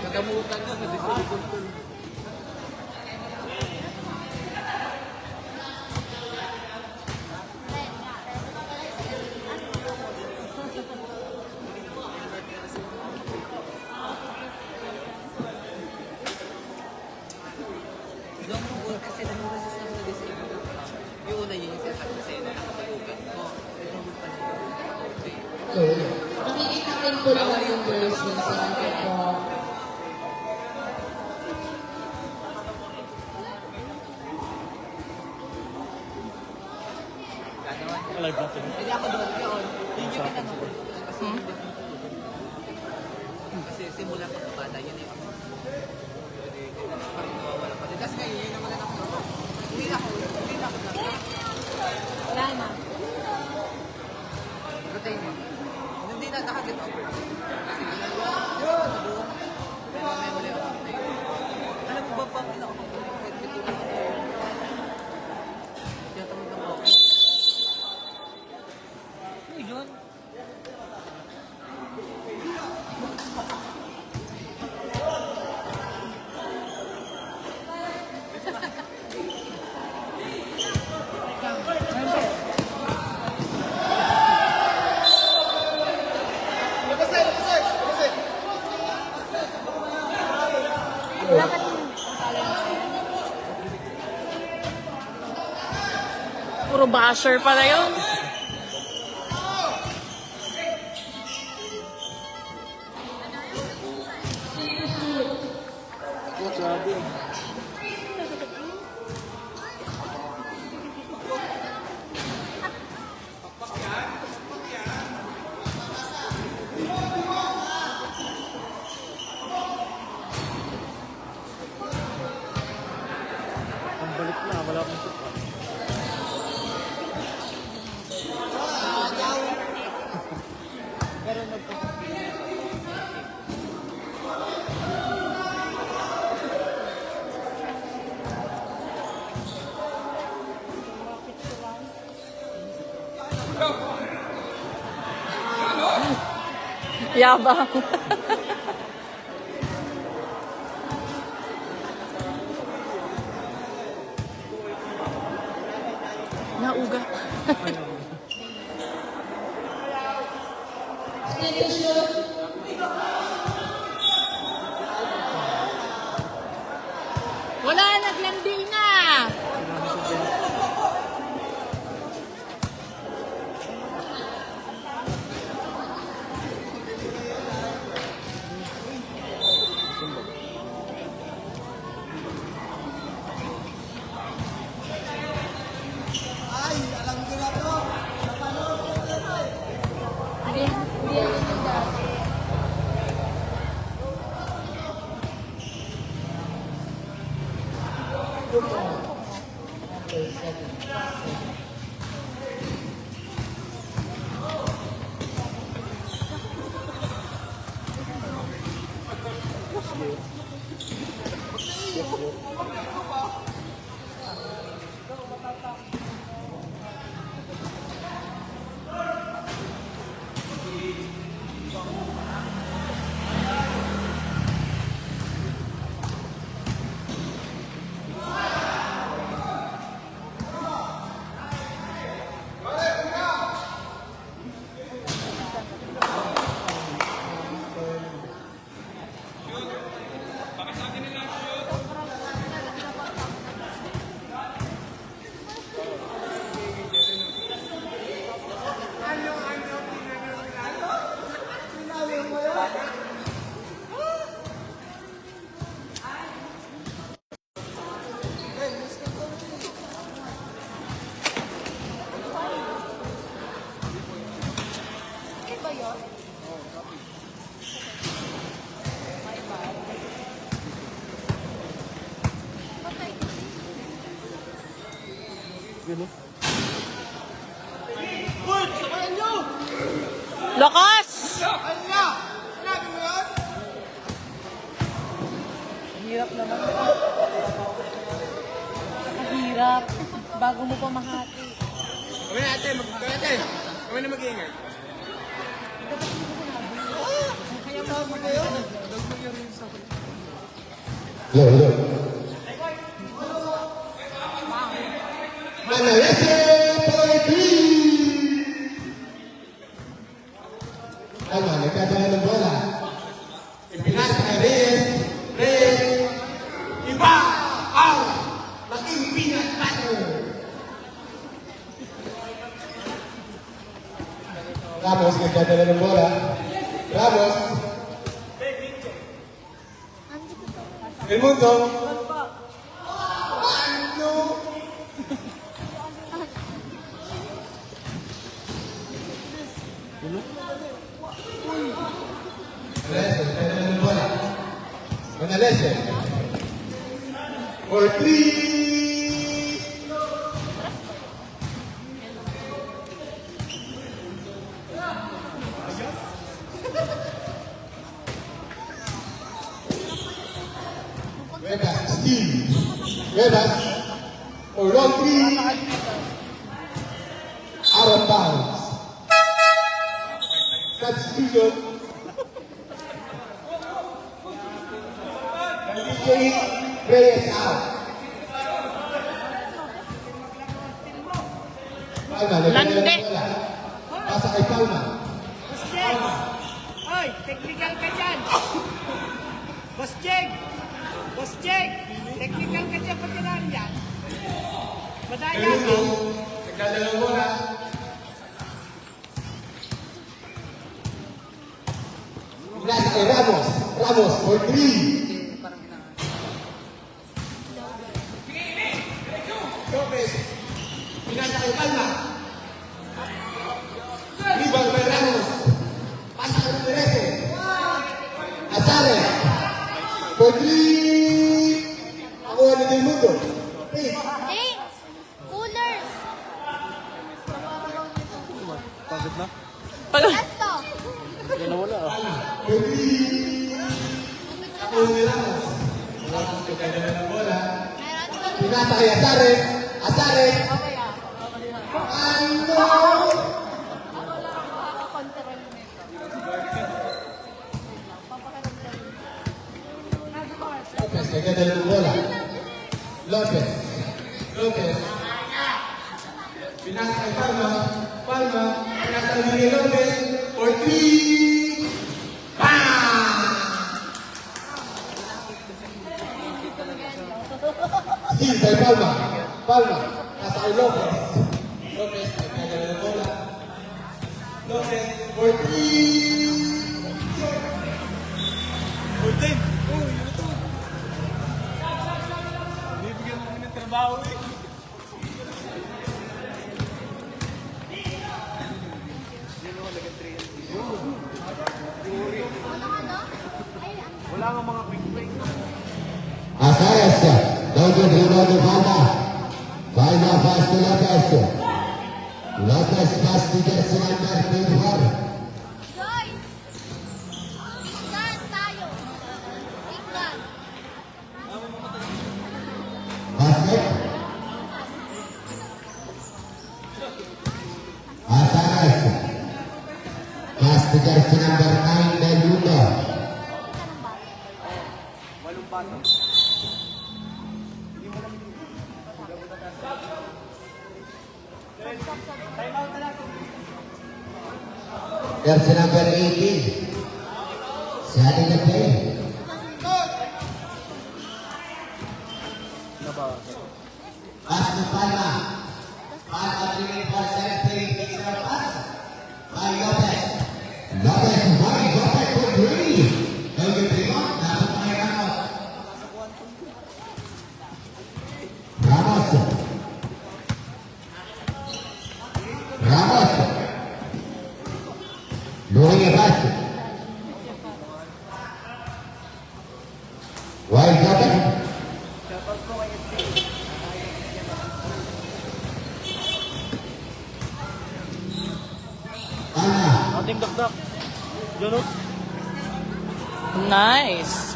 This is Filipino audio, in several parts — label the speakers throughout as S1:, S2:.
S1: Gagamutan ko na distributor.
S2: Nakikita rin po lang yung girls na sinabi ko.
S1: Hindi ako doon yun. Yun yung pinanong ko. Kasi simula pagkabata, yun yung ako. Parang nawawala pa din. Tapos ngayon, yun naman ako. Hindi na ako lang.
S2: Wala na.
S1: Rotain mo. Hindi na nakaget over. Kasi yun na doon. Pero may mali ako. Alam mo ba pa pinakapagulit? Kahit bitulong ako. Kaya tamad lang ako. Ano yun?
S3: Puro basher pala yun.
S4: Balik na, wala akong suka.
S1: Pero nagpapagpili.
S3: Yabang. Nauga. Wala, naglandi na. Lakas!
S1: Hirap naman.
S3: Hirap. Bago mo pa mahati.
S4: Kami na ate, kami na mag-iingay.
S5: Hello. Manalese for 3. Alma, nagkadala ng bola. Ipinas kay Reyes. Iba ang laking peanut butter. Ramos, nagkadala ng bola. Ramos. El mundo. Manalese. For 3. Rivas, Steve. Rivas. For long 3. Out of bounds. Substitution. DJ Reyes out. Palma,
S3: Lande.
S5: Pasa kay Palma.
S6: Boss Jeng! Oy, technical ka dyan! Boss Jeng! Boss Jeng! Technical ka dyan pag kailangan yan. Madaya ka!
S5: Nagdadalawang bola. Nasa kay Ramos. Ramos for 3.
S1: Parang kailangan.
S5: Lopez. Pinasa kay Palma. Rebound by Ramos. Pasa kay Perez. Azares. For 3. Ako na del mundo. Please.
S2: James! Coolers! Esto!
S5: For 3. Ako na Ramos. Ramos nagdadala ng bola. Pinasa kay Azares. Azares. Ano? Lopez, nagdadala ng bola. Lopez. Pinasa kay Palma. Pinasa kay Lopez. For 3. Bang! Steve kay Palma. Nasa kay Lopez. Nagdadala ng bola. Lopez. For 3.
S4: Bibigyan mo kami ng trabaho eh. Wala nga mga quick break.
S5: Azares. David Ronaldo Palma. Palma pass to Lopez. Lopez pass to Gerson Almer.
S2: Joyce! Tingnan tayo! Tingnan!
S5: Basket. Azares. Pass to Gerson number 9, Meluno.
S4: Walong paso.
S5: Gerson number 18. Setting the play. Pass to Palma. Pass continuing for celebrating extra pass by Lopez. Lopez wide open for 3. Don't get rebound. Dapat may Ramos. Ramos. Lowering a basket. Wide open. Palma.
S4: Ating dakdak. Diyan o.
S3: Nice.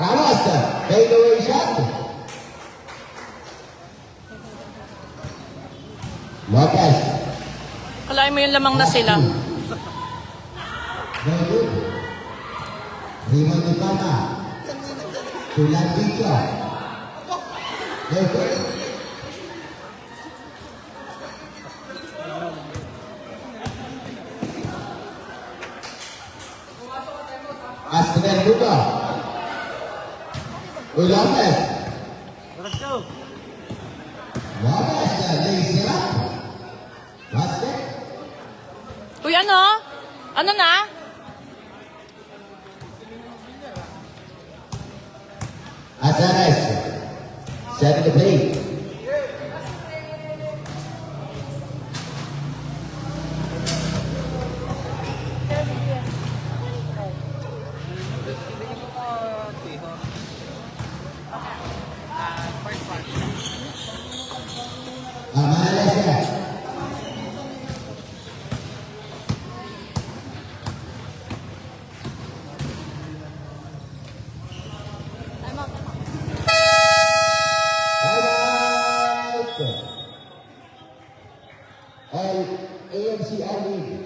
S5: Ramos, fade away shot. Lopez.
S3: Kalahin mo yung lamang na sila.
S5: Very good. Raymond de Palma. Tulan Vico. Very good. Aspen Luka. Lopez. Lopez lays it up. Basket.
S3: Uy, ano? Ano na?
S5: Azares. Set the plate. Malaysia. And AMC lead.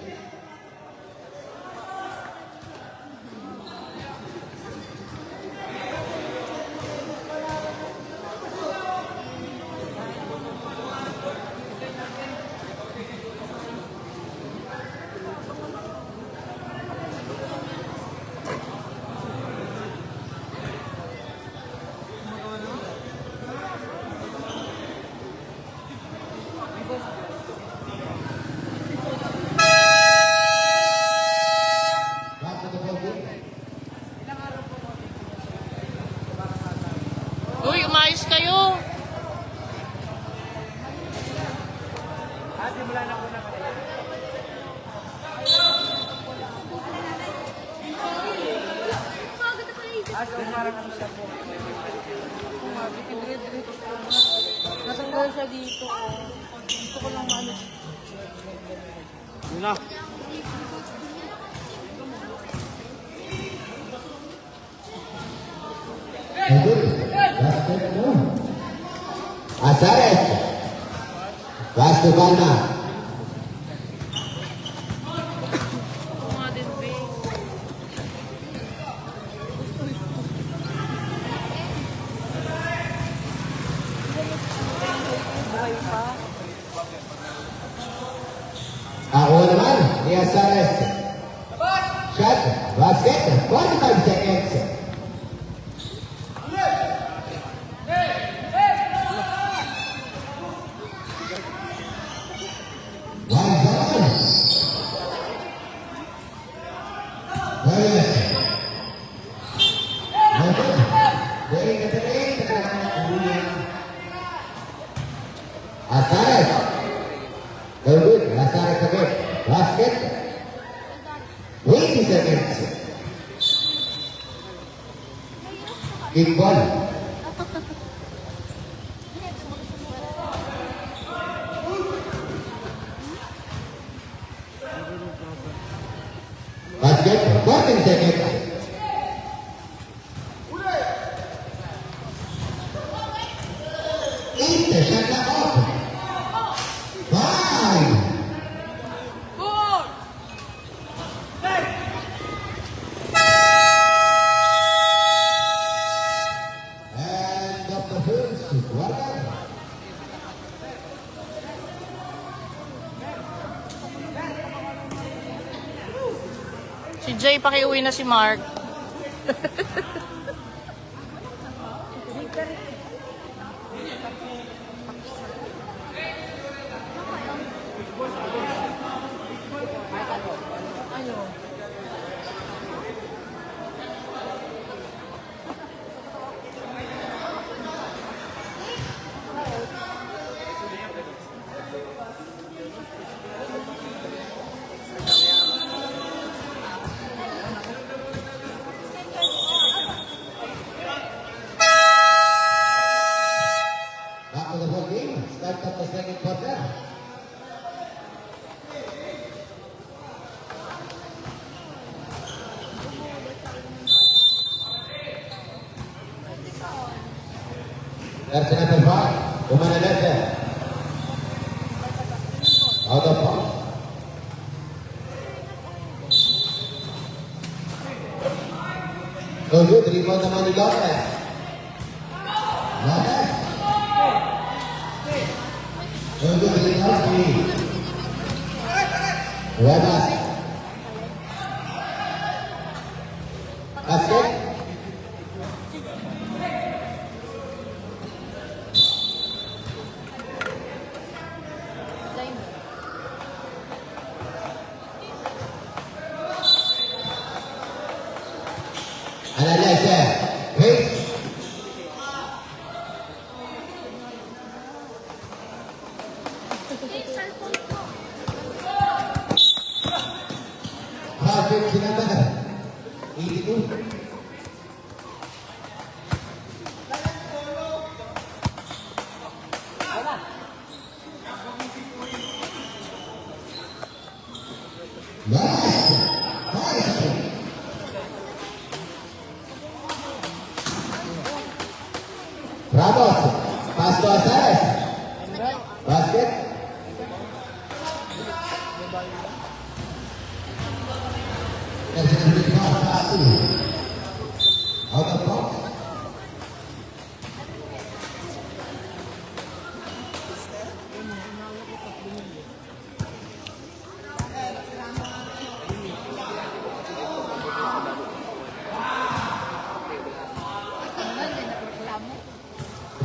S5: Back to the ball game.
S3: Uy, umayos kayo. Natanggal siya dito. Gusto ko lang maano.
S5: Very good. Basket no. Azares. Pass to Palma.
S3: Ako nga din, babe.
S5: Ako naman ni Azares. Shot. Basket. 45 seconds. One gone. Very good. Very good. Very good. Azares. Very good. Azares again. Basket. 20 seconds. Kick ball. Basket. 14 seconds. Eight. Shut up. Five. And of the first quarter.
S3: Si Jay, pakiuwi na si Mark.
S5: Back to the ball game. Start of the second quarter. Jersey number 5, woman and left. Out of bounds. So good, rebound naman ni Lopez. Lopez. So good, rebound ni Cuevas. Basket. Analyzer. Wait. Project number 82. Nice. Ramos, pass to Azares. Basket. There's a big pass to out of bounds.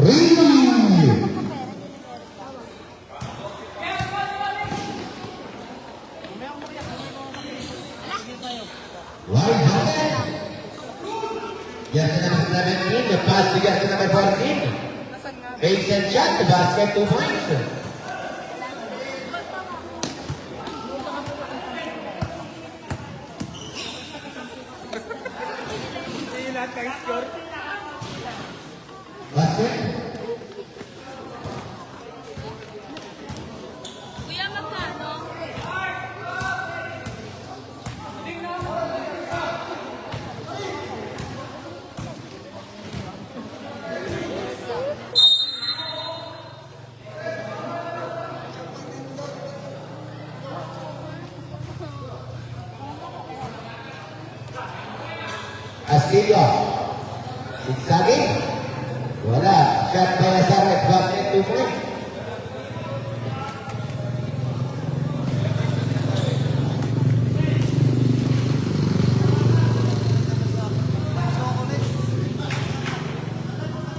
S5: Ring. Wide basket. Jersey number 17, the pass to jersey number 14. Makes a shot, the basket 2 points.
S6: Hindi lahat kayo score.
S5: Basket.
S2: Kuya, magkano?
S5: Castillo. Zigzagging. Wala. Shot by Azares. Basket 2 points.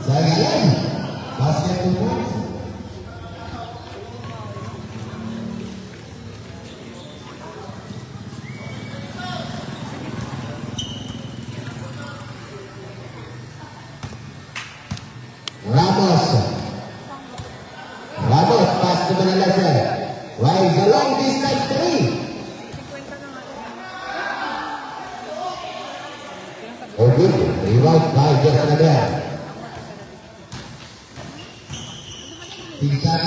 S5: Sagayan. Basket 2 points. Ramos. Ramos, pass to Manalaser. Why is a long distance 3? Oh good, rebound by Jersey number. Tingsan.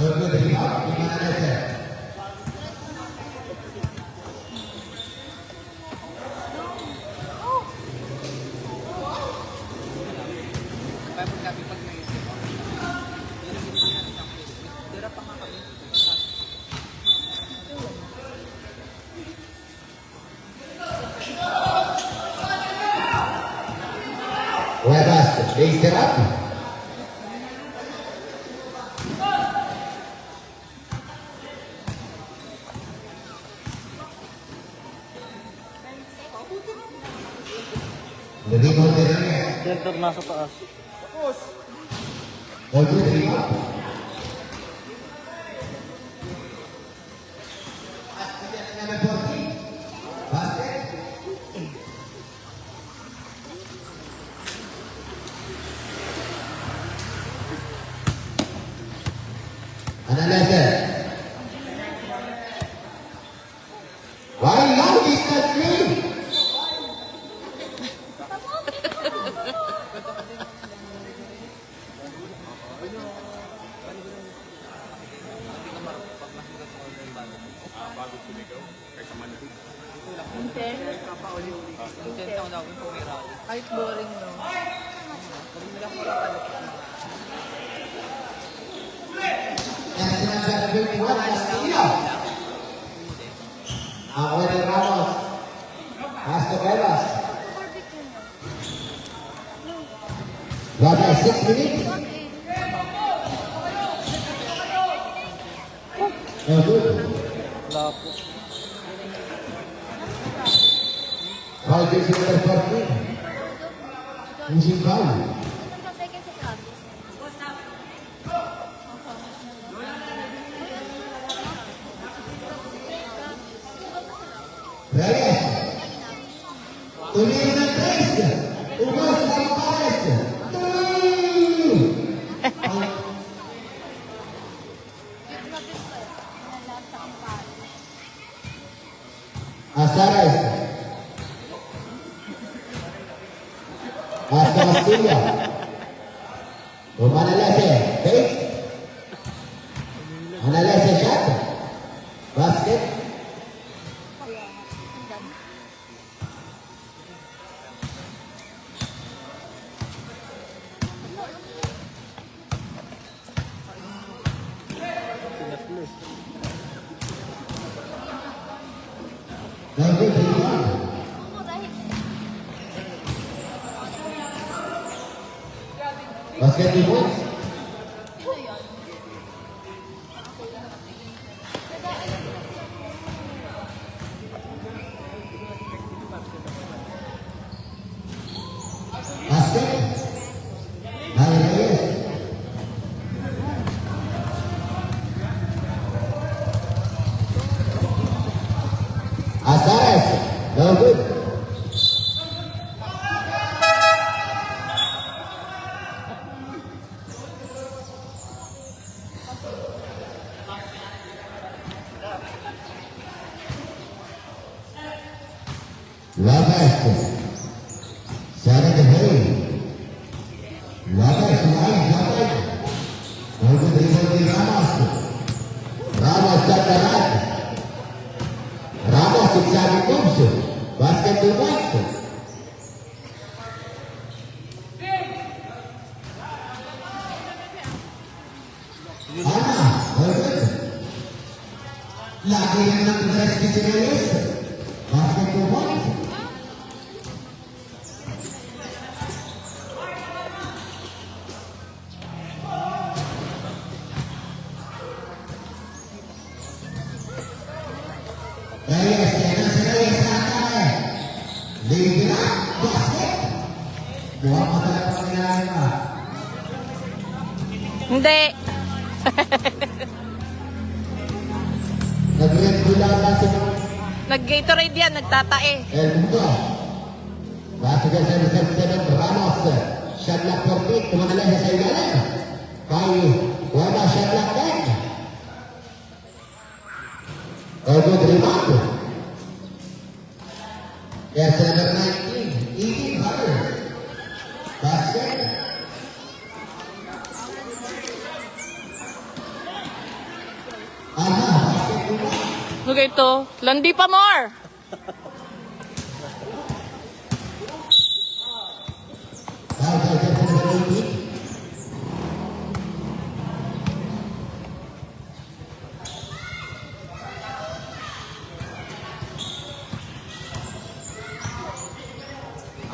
S5: Oh good, rebound by Manalaser.
S1: Kaya pag may isip ako, tira pa nga kami.
S5: Cuevas, lays it up. The rebound din niya.
S3: Center nasa taas.
S5: Oh good, rebound. Pass to Jersey number 14. Basket. Analyzer. Why long distance 3?
S3: Hindi.
S1: Intense ako na ako yung pumira.
S3: Kahit boring no.
S1: Huwag nila ko lang palit.
S5: Next number 51, Castillo. Aguero Ramos. Hasta Cuevas. Got 6 minutes. Oh, good.
S1: Wala po.
S5: Foul jersey number 14. Using foul. Reyes. Tuloy ng 3. Umos ng Pares. Tuloy! Azares. Hasta Castillo. Manalese. Fake. Manalese shot. Basket. Number 31. Basket rebound. Basket. Reyes. Azares. No good. Lopez. Side the hay. Lopez, wide, Lopez. No good rebound by Ramos. Ramos got the run. Ramos inside moves. Basket to White. No good. Lagi yang nak dress di Reyes. Basket to White. Reyes, jangan Reyes santai. Liga basket. Buat mata panggilan Pak.
S3: Hindi.
S5: Nag-red bulan si
S3: Nag-Gatorade yan, nagtatae.
S5: El Mundo. Basket sa reception Ramos. Shot clock 14. Tumangalan sa ilalim. Kay Wala shot clock 10. Good rebound. Yes, number 19. Eating butter. Basket. Aha, basket to one.
S3: Look ito. Landi pa more.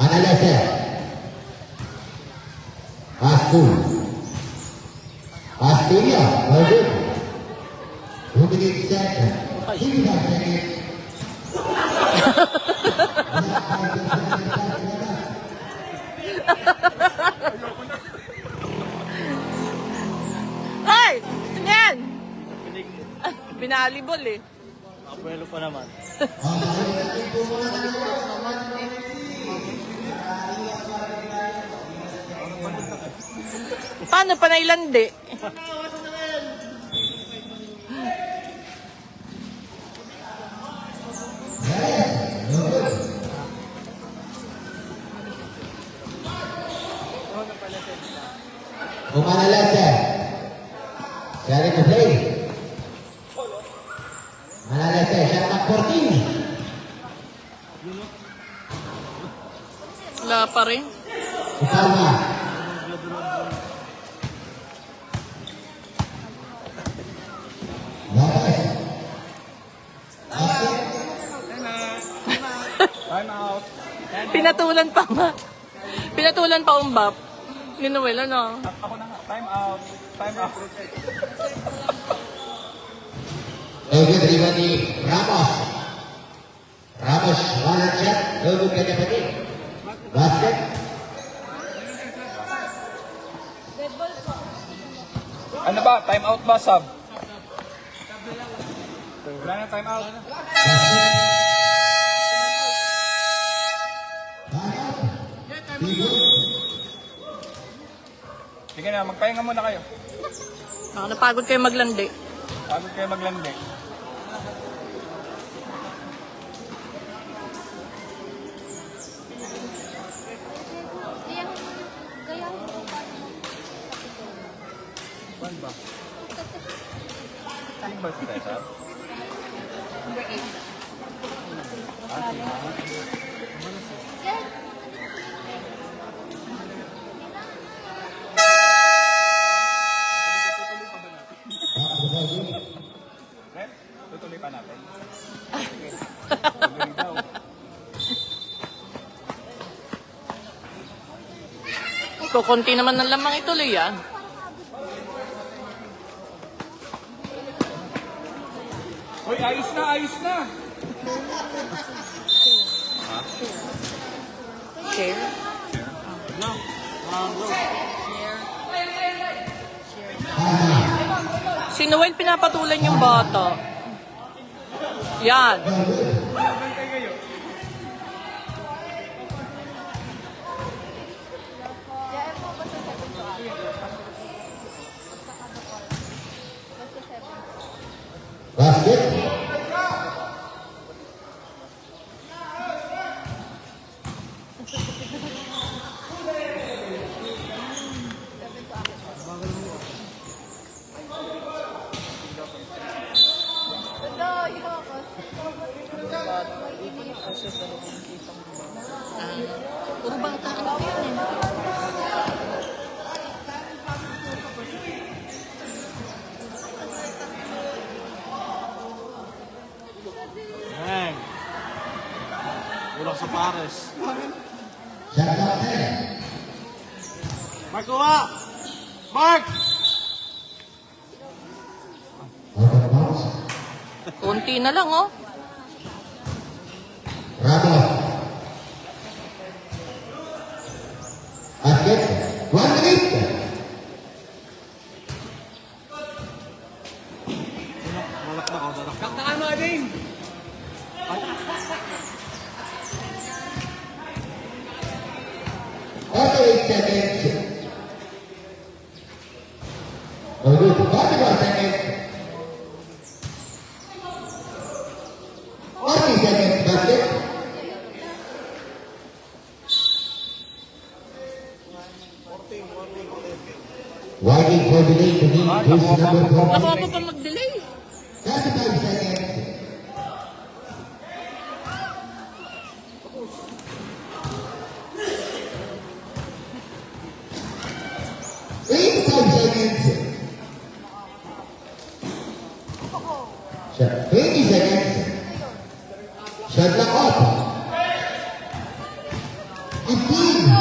S5: Analyze. Astul. Asturia. Very good. Who did it set? He did not set it.
S3: Ay! Ano yan? Binalibol eh.
S1: Abuelo pa naman.
S3: Paano pa nailandi?
S5: Umanalase. Sharing the play. Manalase, shot clock 14.
S3: Wala pa rin.
S5: Palma. Lopez.
S4: Time out.
S3: Pinatulan pa nga. Pinatulan pa umbap. Ni Noel, ano?
S4: Ako na nga. Time out. Time out.
S5: Good rebound ni Ramos. Ramos, one shot. Good kanya pa din. Basket.
S4: Ano ba? Time out ba, sub? Wala na time out. Sige na, magpahinga muna kayo.
S3: Napagod kayo maglandi.
S4: Pagod kayo maglandi. Saan ba si Cesar?
S3: Number 8.
S4: Red, tutuloy pa natin. Tuloy daw.
S3: Kukunti naman ng lamang ituloy yan.
S4: Uy, ayos na, ayos na!
S3: Share. Si Noel pinapatulan yung bata. Yan.
S4: Bantay kayo.
S5: Basket.
S3: Puro bata ang yan eh.
S6: Bang! Ulang sa pares.
S5: Shot clock 10.
S6: Mark, kuha! Mark!
S5: Out of bounds.
S3: Kunti na lang, oh.
S5: Ramos. Basket. 1 minute.
S6: Malak na ako, malak.
S4: Taktakan mo, Ading!
S5: Also 8 seconds. Oh, good. 41 seconds. 40 seconds. Basket. Winding for the lead to be who's number 4.
S3: Nakuha mo pa mag-delay.
S5: 35 seconds. Shot. 20 seconds. Shot clock off. 15.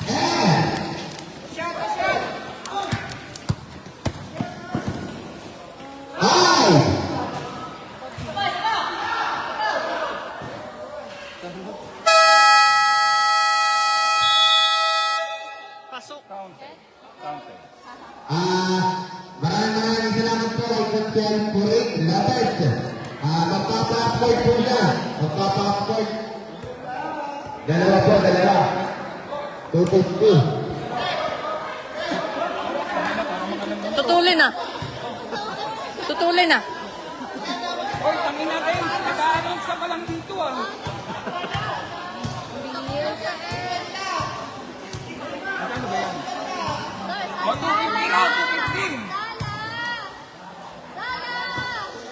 S5: And 5.
S3: Pasok.
S4: Counted.
S5: Maraming salamat po kay Captain Purik Lopez. Magpapa-upload po siya. Magpapa-upload. Dalawa po, dalawa. 250.
S3: Tutulin na. Tutulin na.
S4: Hoy, tangin natin! Nag-a-announce ka pa lang dito, ah! Magkano ba yan? 250 na! 250!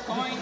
S4: Coin!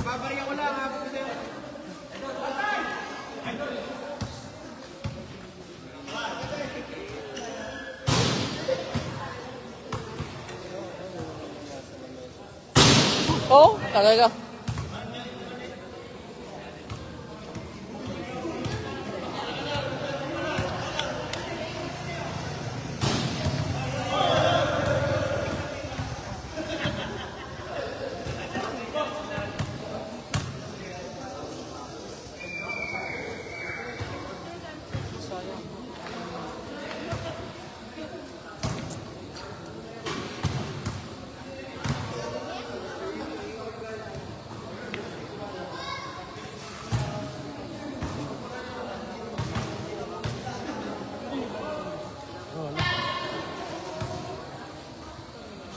S6: Babarya ko lang ha.
S3: Oh, talaga.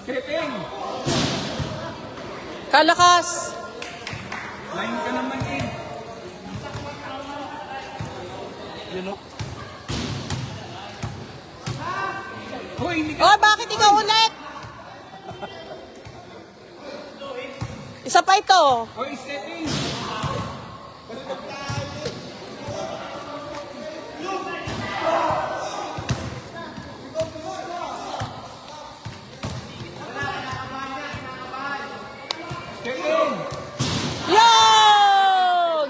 S4: Tripping!
S3: Kalakas!
S4: Line ka naman eh. Hoy, hindi ka.
S3: Oh, bakit ikaw ulit? Isa pa ito.
S4: Hoy, setting! Setting!
S3: Yun!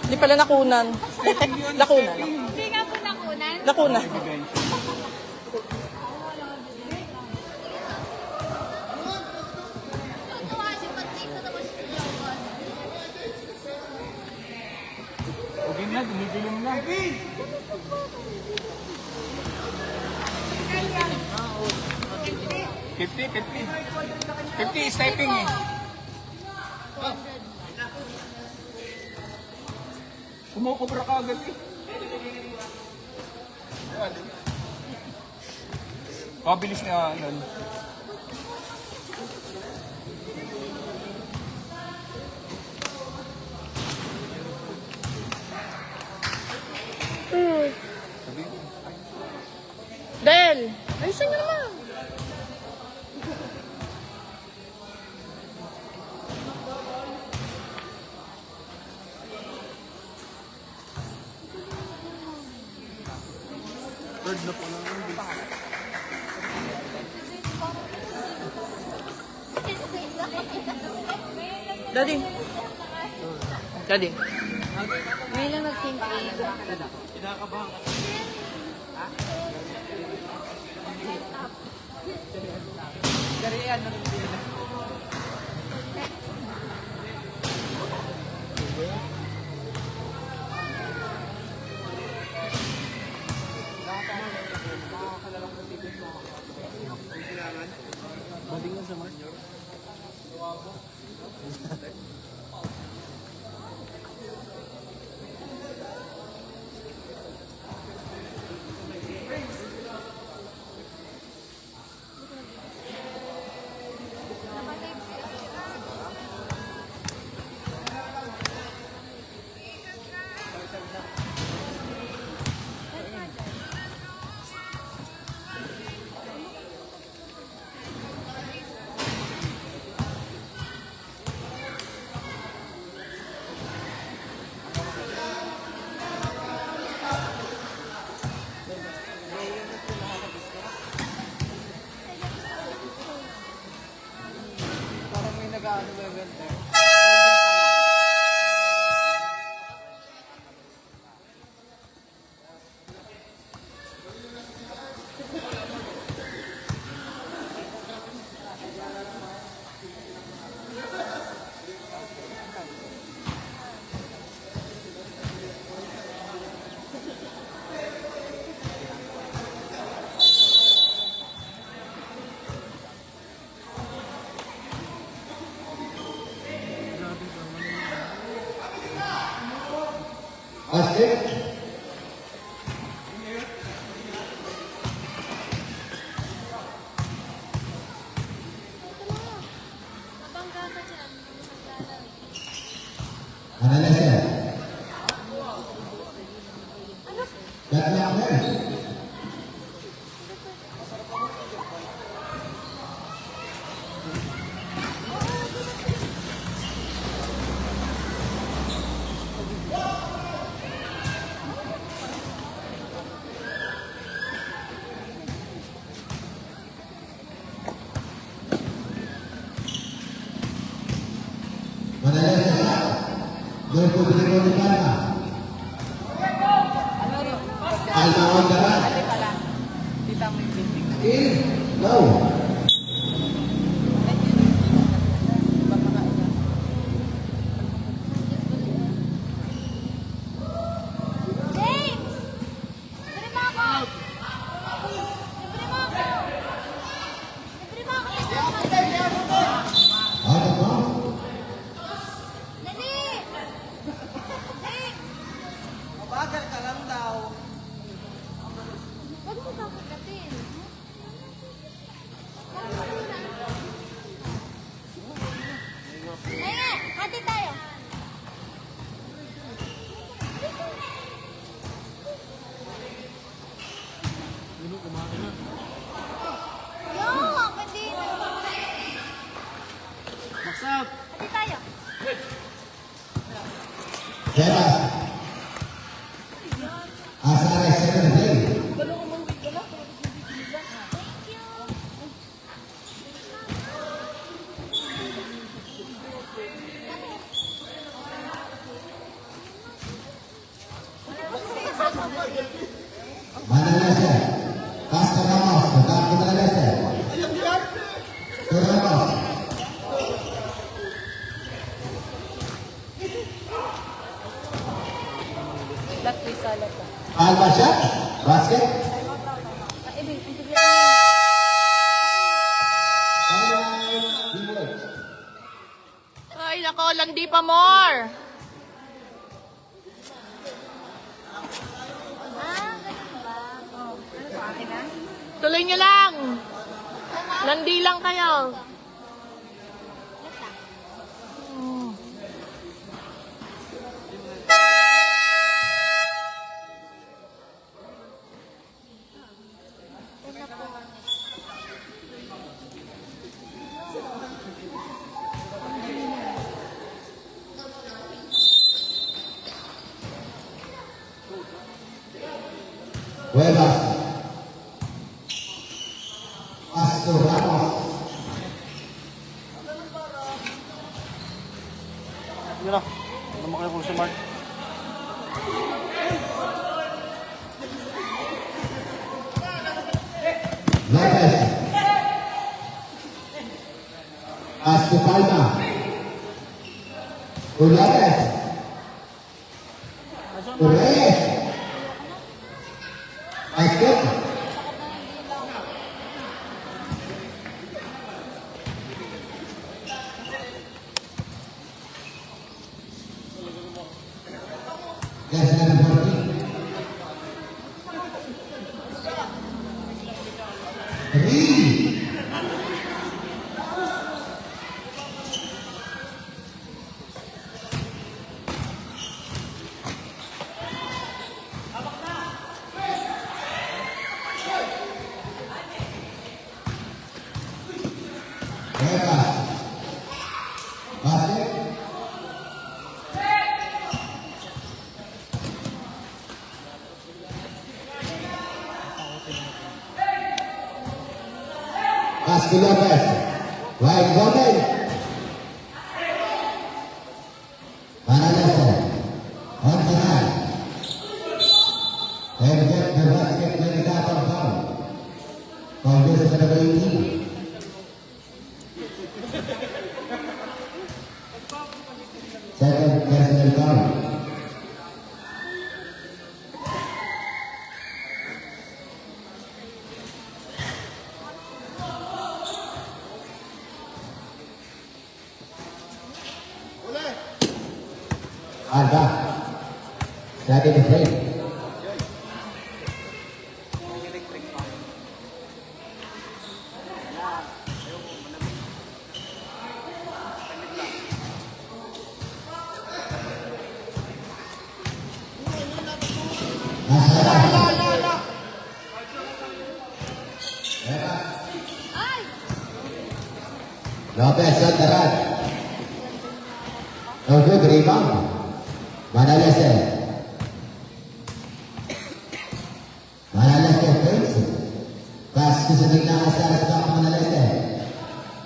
S3: Hindi pala nakunan. Nakunan.
S2: Hindi nga po nakunan.
S3: Nakunan.
S4: Okay na, dumigilong na. 50 is typing eh. Kumukubra ka agad eh. Pabilis na yun.
S3: Del! Ayusin mo naman. Daddy. Daddy.
S2: Ngayon lang nag-sync in.
S1: Kariyan na rin din. Badingan sa March. Parang may nag-ano ba event there?
S5: basket. Analyzer. That's not fair. Analyzer shot. Doon po binigyan ni Palma. Palma on the run.
S1: Ali pala. Kita mo yung building.
S5: In. No.
S2: James! Libre mo ako! Libre mo ako! Libre mo ako!
S5: Out of bounds.
S2: Dali! Dali!
S1: Mabagal ka lang daw.
S2: Huwag mo kakagatin. Ayan! Hati tayo! Yo! Pwede na! Hati tayo!
S5: Sebas. Asares second day.
S2: Thank you!
S5: Analyzer. Pass to Ramos. Back to Analyzer. To Ramos.
S3: Black Rizala pa.
S5: Palma shot. Basket. Alright. Teamwork.
S3: Ay, nako, landi pa more.
S2: Ah, ganun ba? Oh, ano sa akin na?
S3: Tuloy nyo lang. Landi lang kayo.
S5: Huevas. Pass to Ramos.
S6: Yun na. Naman kayo kung si Mark.
S5: Lopez. Pass to Palma. To Lopez. To Reyes. Basket. Yes, number 14. Three. Huevas. Basket. Pass to Lopez. Wide open. Analyzer. On the line. And get the basket when it got on foul. Congress is number 18. Second personal foul. Alba. Starting the frame. Lopez on the run. No good rebound. Manalese. Manalese fakes. Pass to sa bigla ng Sara sa top Manalese.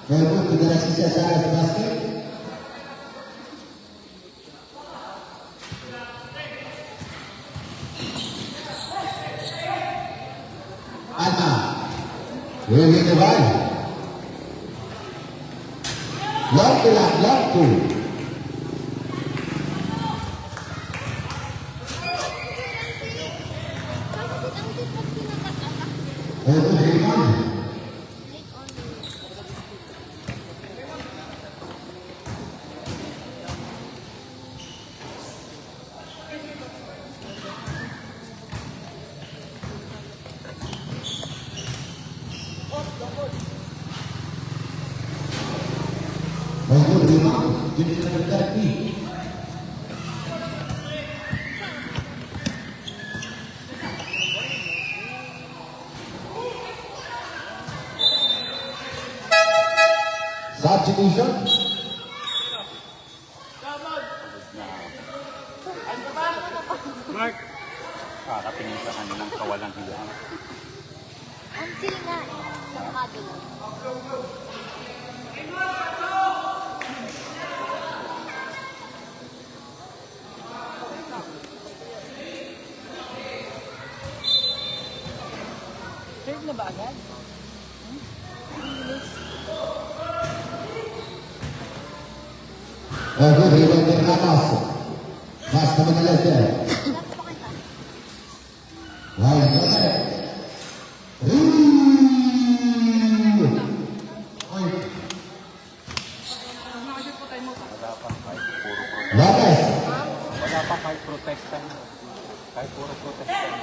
S5: No good to the rest sa Sara sa basket. Alma. Will win the ball. Lock to lock, lock to. Good rebound. Good rebound. Jadi terjadi. Substitution.
S4: Mark.
S7: Kakatingin sa kanilang kawalang hiya.
S2: Ang chill nga eh. Nakado lang.
S1: Serve na ba agad?
S5: Good rebound dari Ramos. Basta Manalese. Wide open. Lopez.
S7: Wala pa kahit protestan. Kahit puro protestan.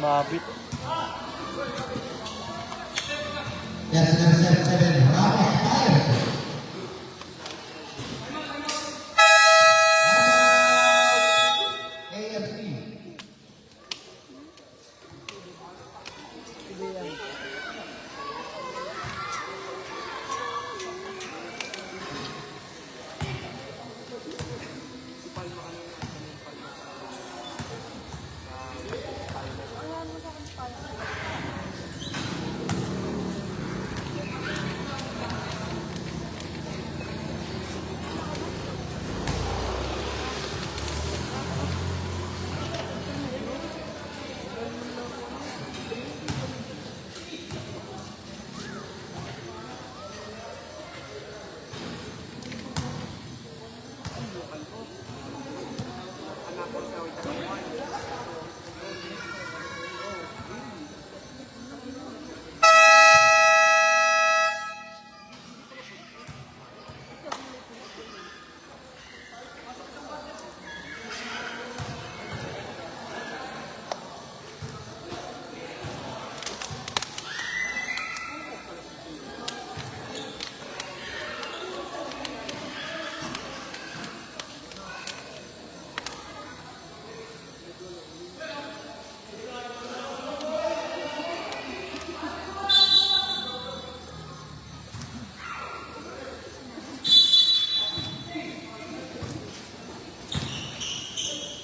S7: Mabit.
S5: Yes, number 7, Ramos fire. AFC.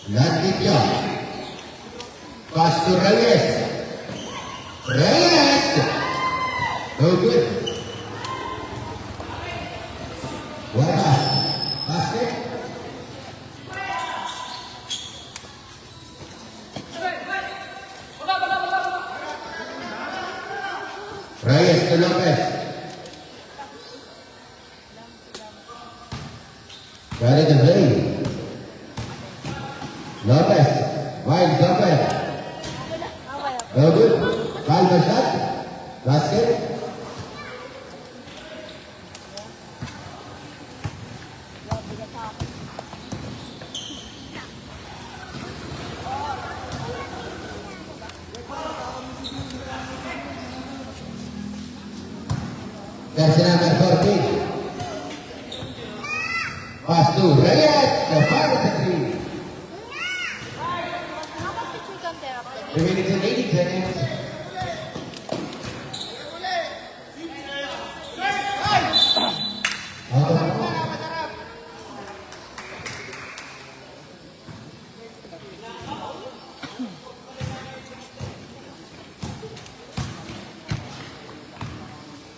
S5: Lanjutnya Pass to Reyes. Reyes. No good. Waras. Basket. Reyes to Lopez. Got it away. Lopez, wide jumper. No good. Foul by shot. Basket. That's number 14. Pass to Reyes, the final three. Remaining to 80 seconds. Out of bounds.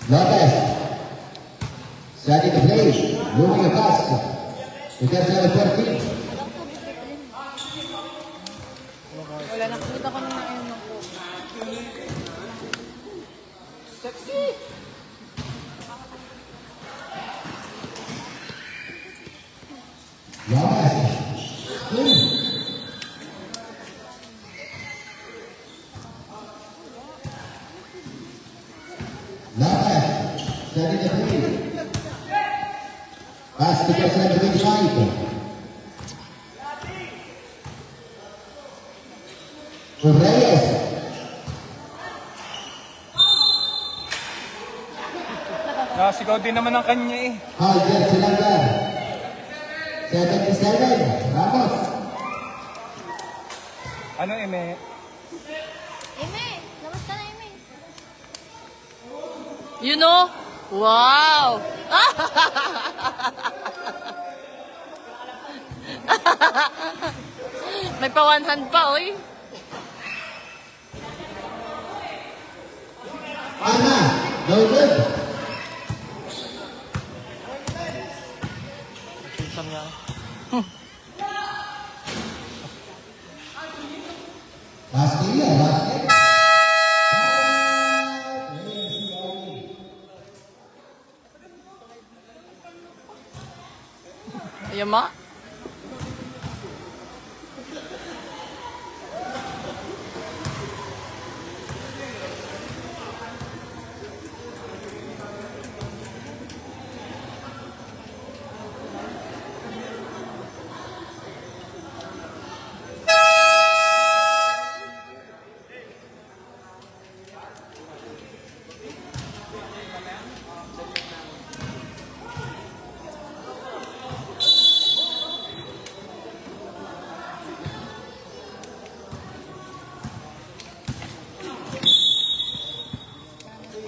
S5: Lopez. Starting the play. Moving a pass. To get number 14.
S3: Wala, nakikita ko na ngayon ng
S5: Lopez. Lopez. Starting the play. Pass to get number 25. To Reyes.
S7: Nakasigaw din naman ang kanya eh.
S5: Foul jersey number 77. Ramos.
S7: Ano Eme?
S2: Eme, labas ka na, Eme.
S3: You know? Wow! May pa one hand pa, oy.
S5: Ana. No good.
S3: Pinsan nga.
S5: Castilla. Basket.
S3: Ayan ma.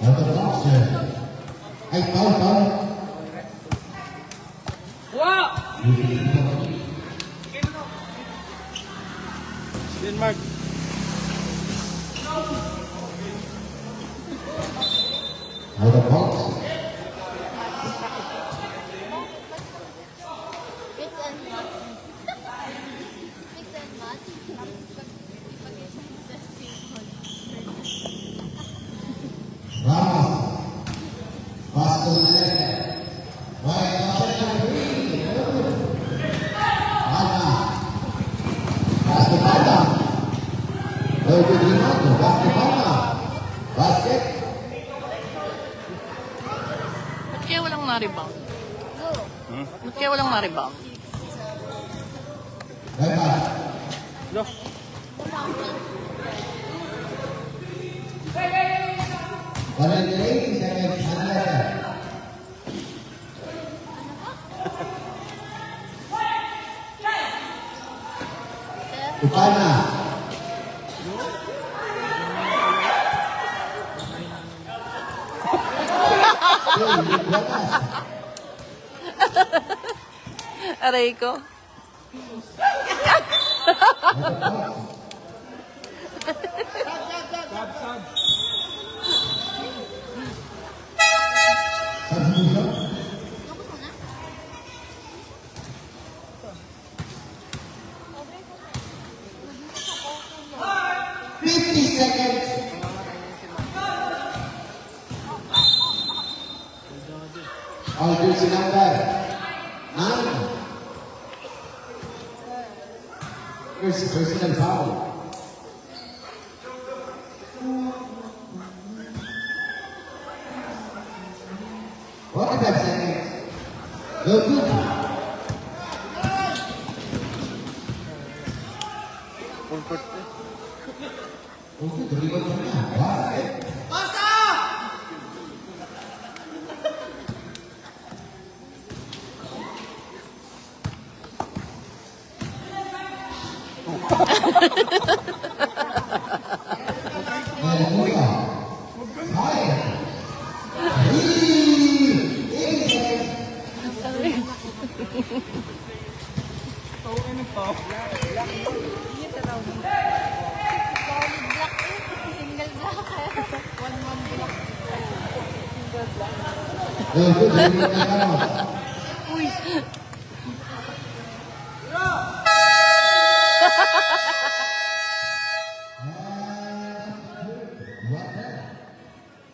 S5: Out of bounds, sir. Ay, foul.
S7: Denmark.
S5: Out of bounds.
S2: Mix and match. Mix and match.
S5: Ramos. Pass to the left. Right, number 3. Alma. Pass to Alma. No good rebound. Pass to Alma. Basket.
S3: Ba't kaya walang na-rebound?
S2: Go.
S3: Ba't kaya walang na-rebound?
S5: Right back.
S7: Go.
S5: 180 seconds. Another. To Palma. Hey, Nick Rojas.
S3: Aray ko.
S5: Substitution. 50 seconds. All jersey number 9. First personal foul. No good.
S7: Full court.
S5: Okay, dribble pa niya. Basket.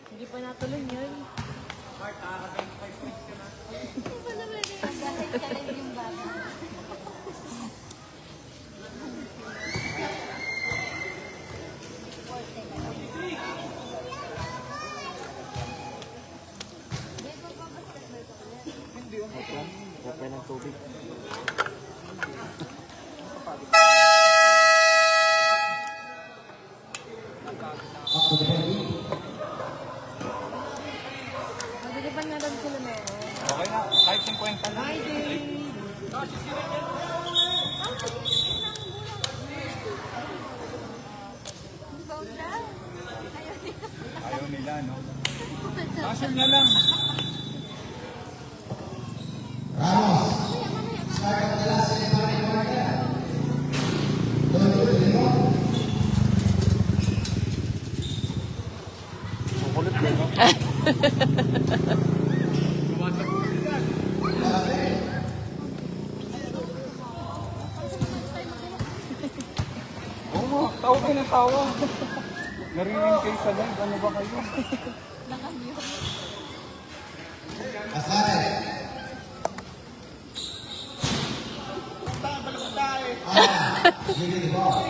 S3: Hindi pa natuloy yun.
S7: Okay ng tubig.
S3: Magdilipan nga daw sila na
S7: Okay na. Kahit 50 lang. Ayaw nila, no? Castle na lang.
S5: Ramos. Start of the last set of the quarter. Don't do it anymore.
S7: Kukulit din, no? Oo, tawa kayo ng tawa. Narinig kayo sa live. Ano ba kayo?
S5: Asante. Give me the ball.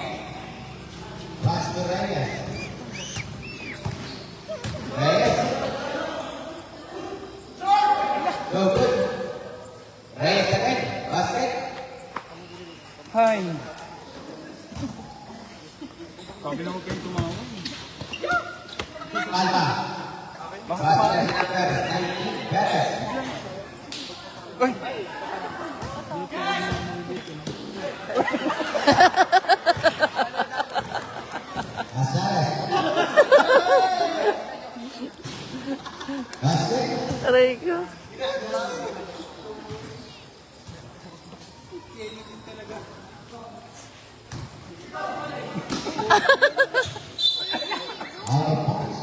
S5: Pass to Reyes. Reyes. Go good. Reyes again. Basket.
S7: Hi. Sabi na huwag kayong tumawa.
S5: Palma. Basket number 19. Perez.
S7: Ay!
S5: Asares. Basket.
S3: Aray ko.
S5: Out of bounds.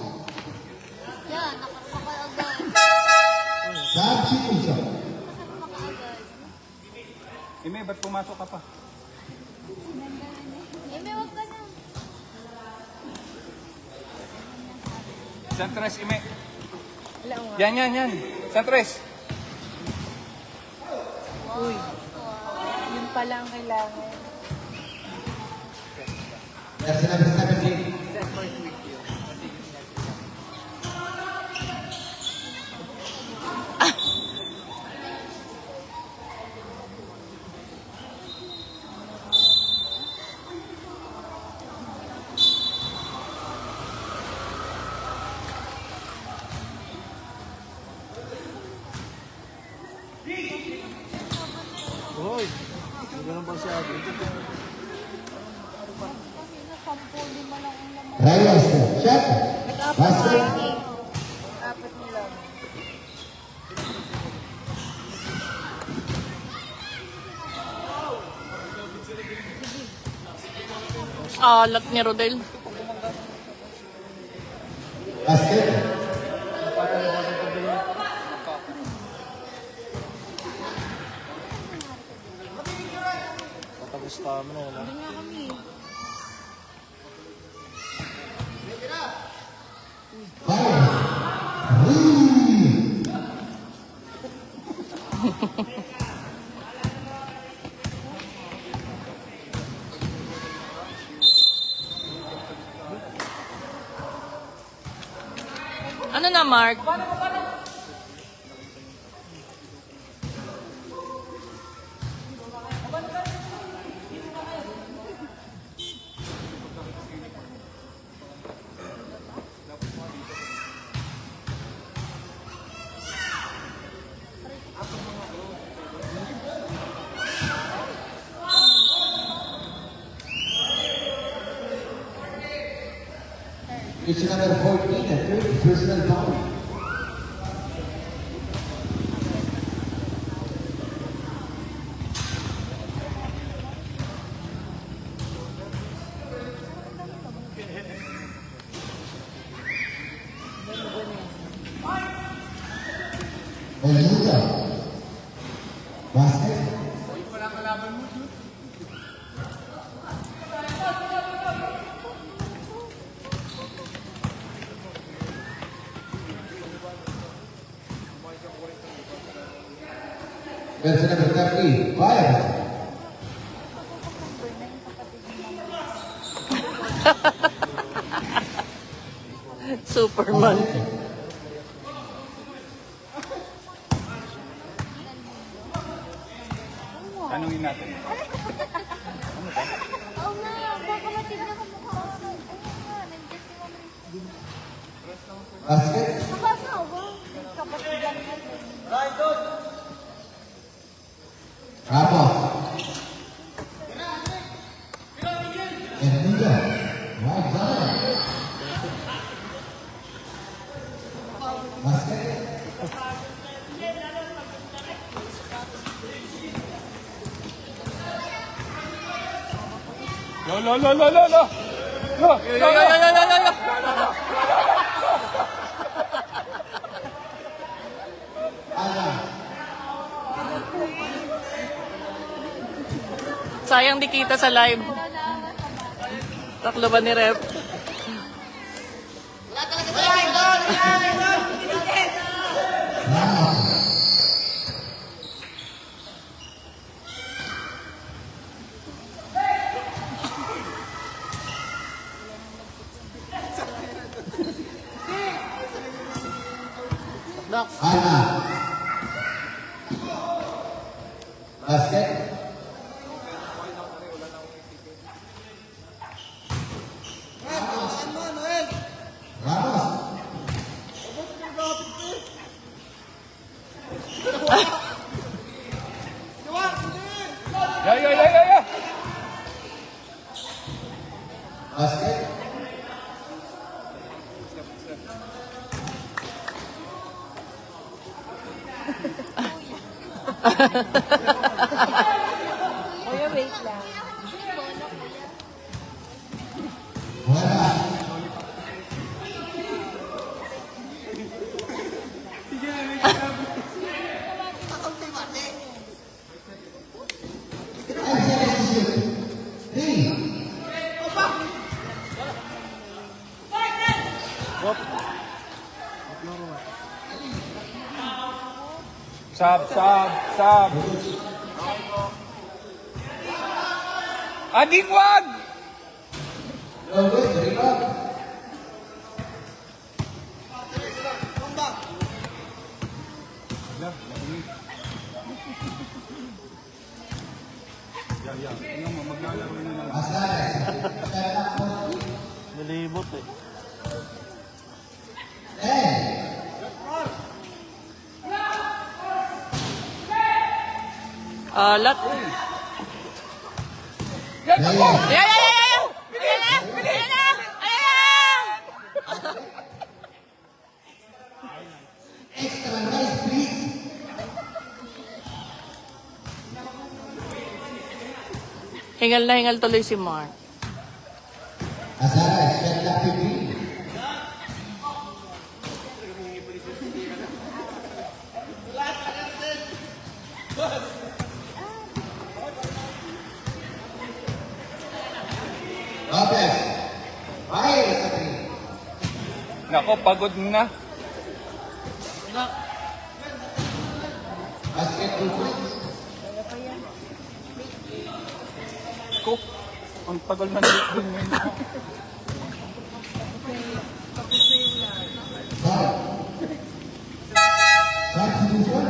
S2: Yan, nakapakaagad.
S5: Substitution.
S2: Nakapakaagad.
S7: Ime, ba't pumasok ka pa?
S2: Eh, may wag ka na.
S7: Santres, Ime.
S3: Wala nga.
S7: Yan. Santres.
S3: Uy. Yun pala ang kailangan.
S5: Jersey number 17.
S1: Set for quick yun. Kasi
S7: Hoy, ganun ba siya?
S2: Kasi na 10-5 lang ang laman.
S5: Reyes. Check. Basket.
S3: Apat nila. Alat ni Rodel.
S5: Basket.
S7: Patapos tama na yun.
S2: Hindi nga kami.
S3: Ano na, Mark?
S5: It's number 14, a third personal foul. Olmuga. Basket. Version number 30, fire.
S3: Superman.
S7: Tanungin natin.
S8: Oo nga, baka matignan ko mukha ko. Ayun nga, nandiyan si Mami.
S5: Basket.
S8: Nakasawa. Kapatigan mo.
S5: Ramos. Olmuga. Right down. Basket.
S7: Lo, lo, lo, lo, lo, lo. Lo,
S3: Yo, yo, yo, yo, yo, yo, yo.
S5: Ana.
S3: Sayang di kita sa live. Taklo ba ni Rep?
S5: Ana. Basket. Ramos.
S7: Ya, ya, ya, ya, ya.
S5: Basket.
S8: Kuya, wait lang.
S5: Wala.
S7: Sab, sab, sab. Adik, wag!
S5: No good. Rebound. Asares.
S3: Nalibot eh.
S5: 10.
S3: Alat.
S5: Layup.
S3: Ayan, ayan, ayan, ayan! Ayan na! Ayan na! Ayan!
S5: Extra nice, please.
S3: Hingal na hingal tuloy si Mark.
S5: Asares. Shot clock 15. Lopez. Fire sa 3.
S7: Nako, pagod na.
S5: Basket 2 points.
S7: Ko, ang tagal na din yun.
S5: Foul. Substitution.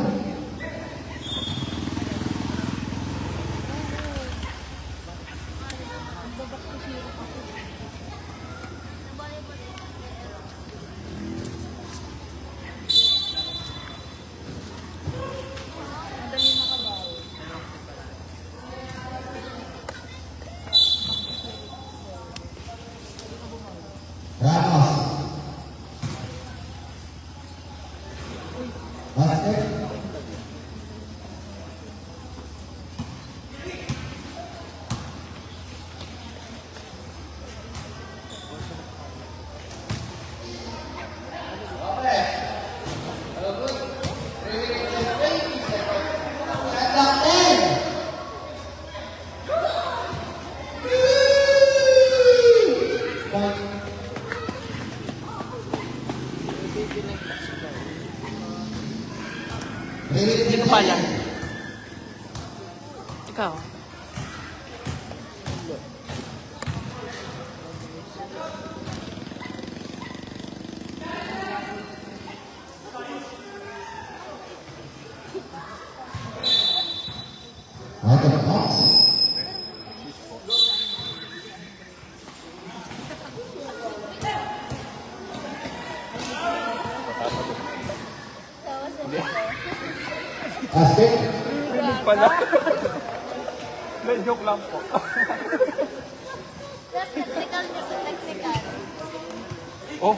S5: Ramos. Basket.
S7: Rinig pala. Hindi, joke lang po.
S8: Technical niya sa technical.
S7: Oh,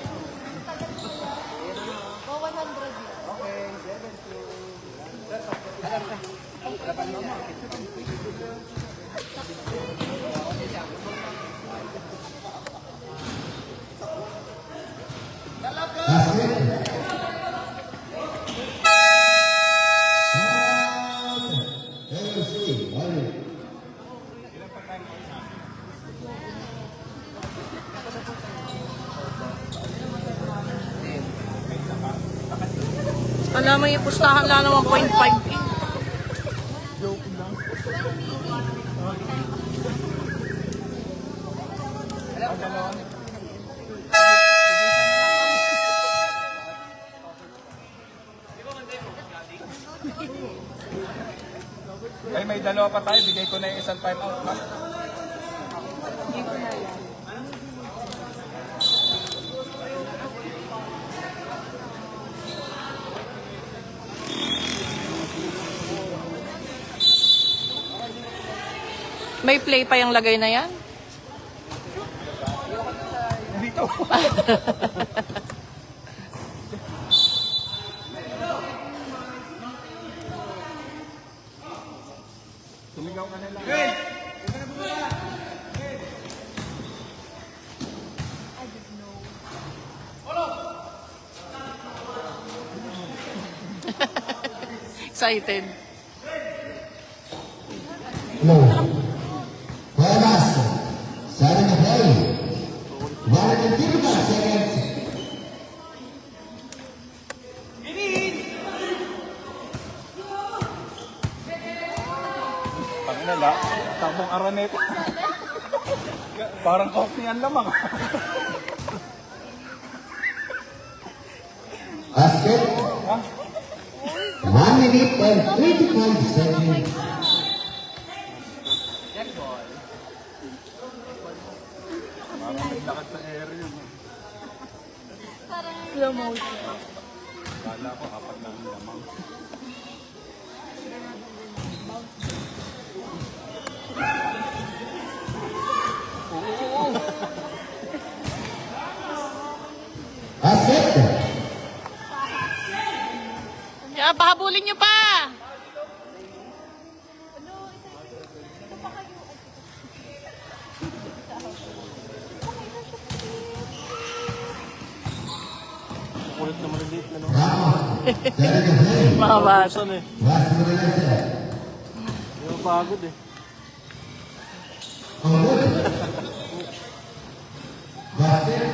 S8: O, 100 yun.
S5: Basket. LC.
S3: Alam mo yung pustahan lang ng 1.5.
S7: ay may dalawa pa tayo. Bigay ko na yung isang time out.
S3: May play pa yung lagay na yan?
S7: Dito. Tumigaw ka na lang.
S3: Excited.
S5: No. Buenas. Starting the play. 155 seconds.
S7: Panginala. Takbong Araneta. Parang coffee yan lamang.
S5: Basket. 1 minute and 25 seconds.
S7: Parang naglakad sa area yun.
S3: Slow motion.
S7: Kala ko apat lang lamang.
S5: Basket.
S3: Kaya pahabulin nyo pa!
S5: Starting the play.
S3: Mga bata.
S5: Last minute.
S7: Yung pagod eh.
S5: On wood. Basket.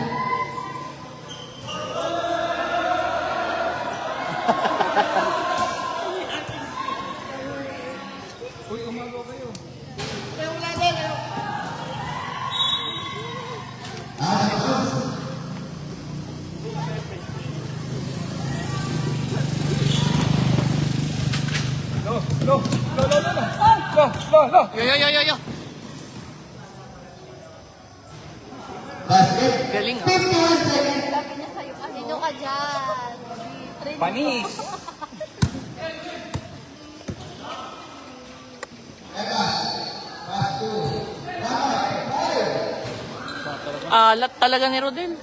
S5: Out of bounds.
S7: No.
S3: Yo, yo, yo, yo, yo.
S5: Basket.
S3: Galing, ah.
S5: 51 seconds.
S8: Sabi niya sa'yo, sino ka dyan?
S7: Panis!
S3: Alat talaga ni Rodel.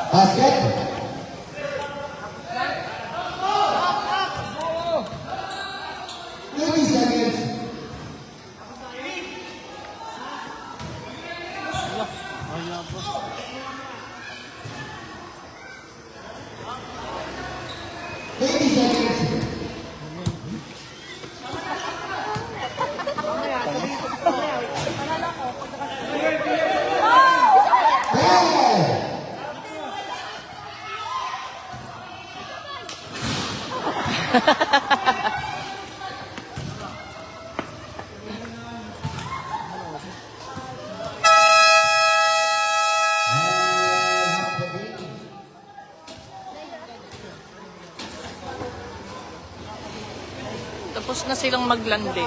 S5: Basket. 30 seconds. Eighty seconds. Hey!
S3: Tapos na silang maglandi.